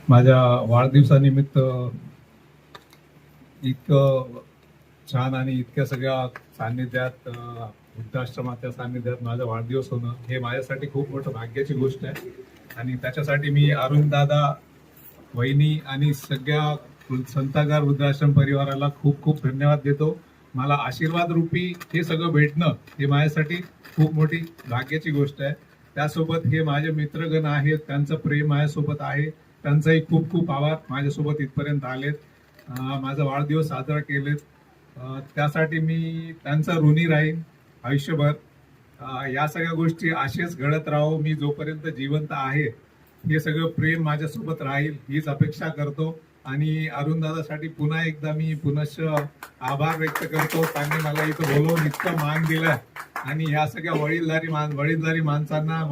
माझ्या वाढदिवसानिमित्त इतकं छान आणि इतक्या सगळ्या सान्निध्यात वृद्धाश्रमाच्या सान्निध्यात माझा वाढदिवस होणं हे माझ्यासाठी खूप मोठं भाग्याची गोष्ट आहे. आणि त्याच्यासाठी मी अरुण दादा, वहिनी आणि सगळ्या संतागार वृद्धाश्रम परिवाराला खूप खूप धन्यवाद देतो. मला आशीर्वाद रूपी हे सगळं भेटणं हे माझ्यासाठी खूप मोठी भाग्याची गोष्ट आहे. त्यासोबत हे माझे मित्रगण आहेत, त्यांचं प्रेम माझ्यासोबत आहे, त्यांचाही खूप खूप आभार. माझ्यासोबत इथपर्यंत आलेत, माझा वाढदिवस साजरा केलेत, त्यासाठी मी त्यांचा ऋणी राहीन आयुष्यभर. या सगळ्या गोष्टी असेच घडत राहो, मी जोपर्यंत जिवंत आहे हे सगळं प्रेम माझ्यासोबत राहील हीच अपेक्षा करतो. आणि अरुण दादासाठी पुन्हा एकदा मी पुनश्च आभार व्यक्त करतो. त्यांनी मला इथं बोलवून इतकं मान दिलं आणि ह्या सगळ्या वडीलधारी माणसांना